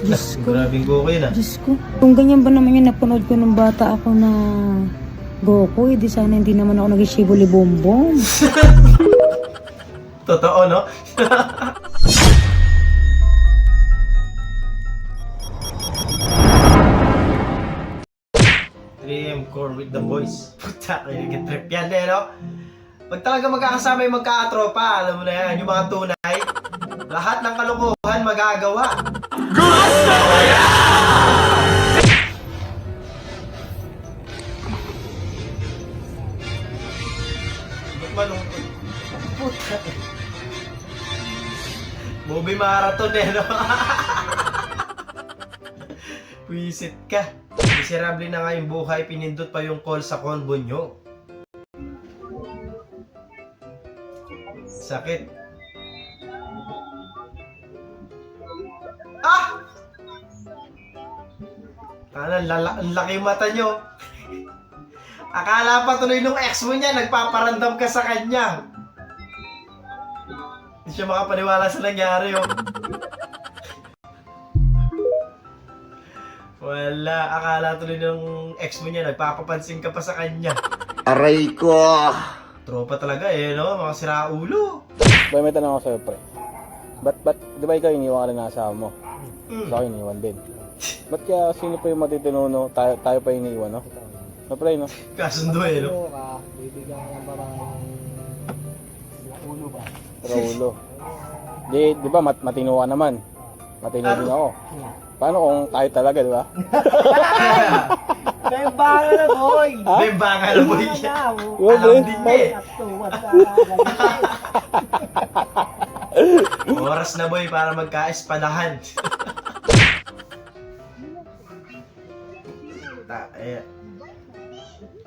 Diyos ko. Grabing Goku yun ah. Diyos ko. Kung ganyan ba naman yung napanood ko nung bata ako na Goku, di sana hindi naman ako naging Shibuli Bombom. Totoo, no? Core with the boys. Puta, kinikit trip yan eh, no? Pag talaga magkakasama yung magkakatropa, alam mo na yan, yung mga tunay, lahat ng kalokohan magagawa. Gusto ko yan! Ba't malungkot? Puta. Movie marathon eh, no? Wisit ka. Miserable na nga yung buhay, pinindot pa yung call sa combo nyo. Sakit. Ah! Ang laki yung mata nyo. Akala pa tuloy nung ex mo niya, nagpaparandam ka sa kanya. Hindi siya makapaniwala sa nangyari, oh. Wala, akala tuloy ng ex mo niya, nagpapapansin ka pa sa kanya. Aray ko! Tropa talaga eh, no? Mga siraulo. May tanong ako sa'yo, pre. Ba't, di ba ikaw iniwan ka rin ng asawa mo? So ako iniwan din. Ba't kaya sino pa yung matitino, no? Tayo pa iniwan, no? No, pre, no? Kasundo eh, no? Bibigyan ka parang ulo ba? Raulo. Di ba matino ka naman? Matino din ako. Paano kung tayo talaga, di ba? Bembangan na, boy! Bembangan na, boy. Yo, Alam din niya eh. Oras na, boy, para magka-espadahan.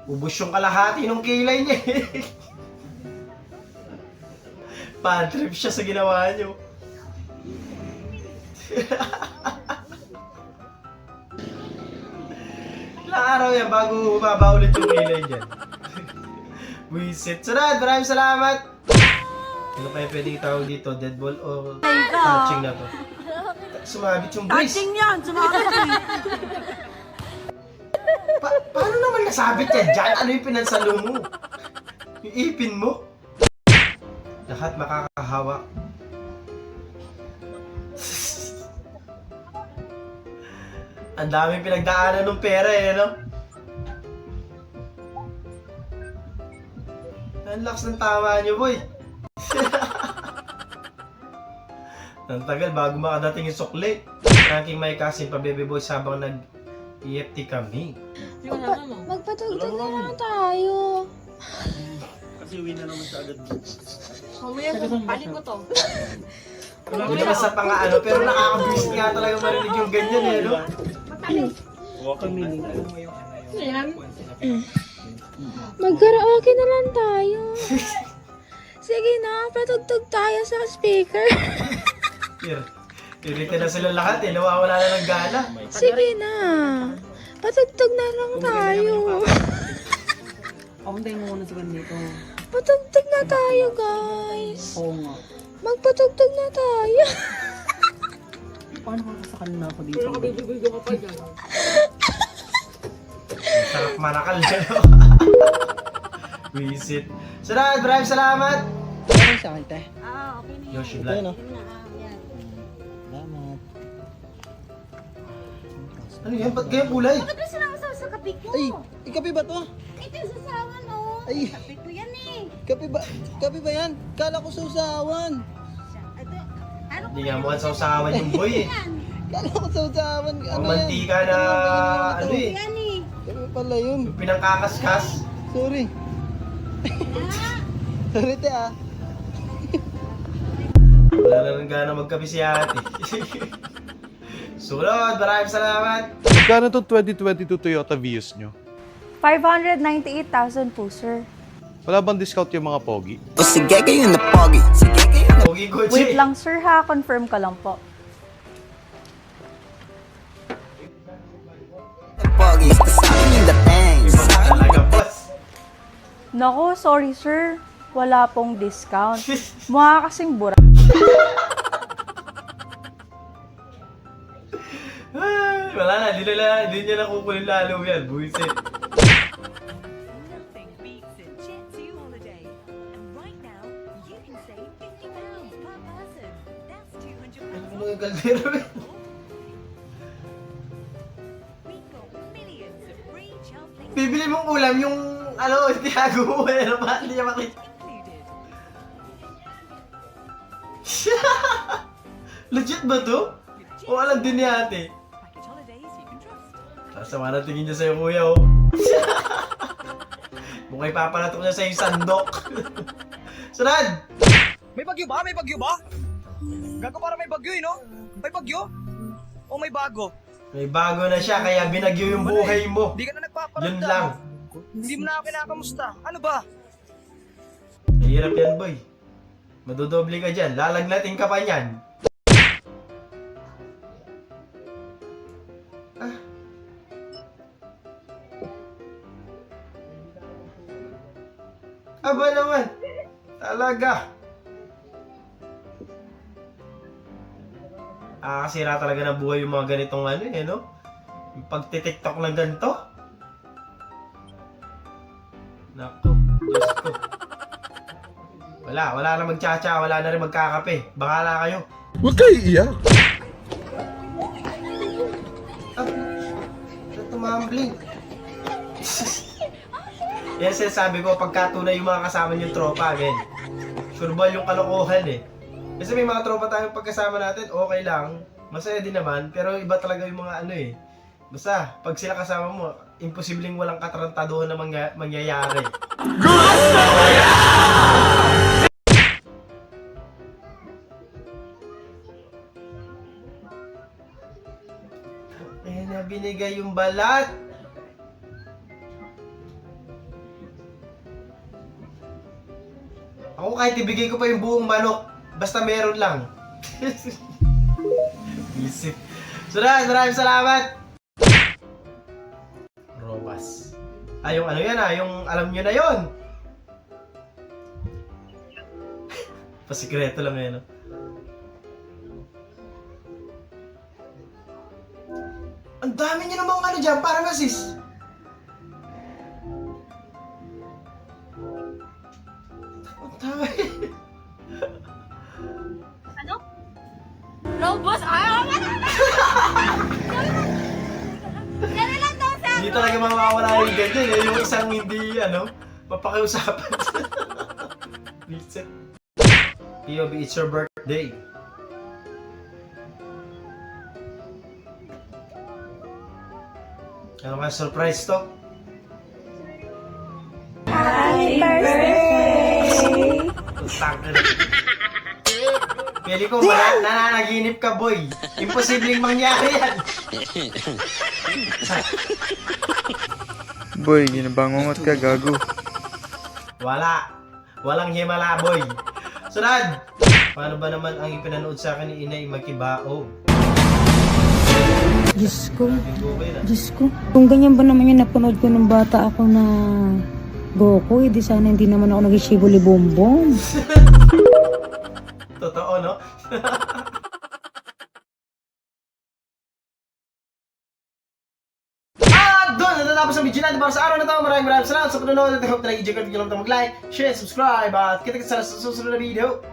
Ubus yung kalahati nung kilay niya eh. Pan-trip siya sa ginawa niyo. Ilang araw yan bago humaba ulit yung kilay dyan. Wisit. Sunod, maraming salamat. Ano kaya pwede itawag dito? Deadball o touching na to? Sumabit yung brace. Touching yan! Sumabit eh! Paano naman nasabit yan dyan? Ano yung pinansalo mo? Yung ipin mo? Lahat makakahawak. Ang daming pinagdaanan ng pera eh, no? Ang lakas ng tama nyo, boy. Ang tagal bago makadating yung sukli. Ranking may kasin pa, baby boy, sabang nag-EFT kami. Magpatugtog na lang tayo. Kasi uwi na naman sa agad. Mamaya, palit ko to. Hindi naman sa pang-ano, pero nakaka-boost nga talaga marinig yung ganyan eh, no? Ayan. Magkaraoke na lang tayo. Sige na, patugtog tayo sa speaker. Irita na sila lahat eh, nawawala na ng gana. Sige na. Patugtog na lang tayo. Pakuntay mo muna sa ganito. Patugtog na tayo, guys. Oo nga. Magpatugtog na tayo. Paano kung kasakal na ako dito? Sarap manakal dyan, no? Visit. Salamat, maraming salamat! Ano sa akin, te? Okay na Yoshi Ito Black. yun, no? Salamat. Ano yan? Ba't kaya kulay? Bakit na sinamasaw sa kape ko? Ay, kape ba to? Ito yung sasawan, oh. Ay. Kape ko yan eh. Kape ba yan? Kala ko sausawan. Ito, ano Hindi nga mukhang sausawan yung boy eh. Kala ko sausawan. Ang mantika na ano eh. yan eh? Kape pala yun. Yung pinangkakaskas. Sorry. Sorry, te ah. Wala na rin gana magkape si ate. Sunod, maraming salamat! Magkano itong 2022 Toyota Vios nyo? 598,000 po, sir. Wala bang discount yung mga pogi? O sige kayo na pogi. Sige kayo na Pogi Gucci. Wait lang, sir, ha? Confirm ka lang po. pogi. Sa akin yung dating. Talaga, boss. Nako, sorry, sir. Wala pong discount. Mukha kasing bura. Wala na, di niya nakukunin lalo yan. Buisit. Nothing beats a Jet2 holiday. And right now, you can save £50 per person. That's £200 Ano yung kaldero eh? We've got millions of free child places Bibili mong ulam yung ano, tinago mo eh. Ano ba? Hindi niya makita. included. Legit ba to? O alam din ni ate? Package holidays you can trust. Sama na tingin niya sa'yo, kuya, oh. Mukha'y papalatok niya sa'yo sandok. Sunod! May bagyo ba? May bagyo ba? Gago para may bagyo no? May bagyo? O may bago? May bago na siya, kaya binagyo yung buhay mo. Hindi ka na nagpaparamdam. Yun lang. Hindi mo na ako kinakamusta. Ano ba? Mahirap yan, boy. Madodoble ka dyan. Lalagnatin ka pa niyan. Ah. Aba naman. Talaga. Kasira talaga ng buhay yung mga ganitong ano eh, no? Yung pagtitiktok ng ganito. Naku, Diyos ko. Wala na magtsatsa, wala na rin magkakape. Bahala kayo. Huwag kayo iiyak. Ah, tumambling. Yan sinasabi ko, pagkatunay yung mga kasama niyong tropa, men. Sure ba yung kalokohan eh. Kasi may mga tropa tayong pagkasama natin, okay lang. Masaya din naman, pero iba talaga yung mga ano eh. Basta, pag sila kasama mo, imposibleng walang katarantaduhan na mangyayari. Eh, na binigay yung balat. Ako kahit ibigay ko pa yung buong manok, basta meron lang. Isip. Sunod, maraming salamat. Robas. Yung ano yan yung alam nyo na yon. Pasikreto lang yan, no? Ang dami nyo namang ano dyan, parang assist. Ang dami. Robos, ayaw ka na! Dali lang daw sa... Hindi talaga mawawala yung ganyan eh. Yung isang hindi, mapakiusapan. Vincent. POV, it's your birthday. Ano ka, surprise to? Happy birthday! Tutang ka na. Pili ko, nananaginip ka, boy. Imposibleng mangyari yan. Boy, ginabangungot ka, gago. Walang himala, boy. Sunod! Paano ba naman ang ipinanood sa akin ni Inay Makibao? Diyos ko. Okay na. Diyos ko. Kung ganyan ba naman yung napanood ko nung bata ako na Goku, di sana hindi naman ako nag-shibuli bombom. Totoo, no? Doon, natatapos ang video natin para sa araw na ito. Maraming salamat sa panonood at I hope na nag-enjoy ka. Huwag niyo lang mag-like, share, subscribe at kita-kita sa susunod na video.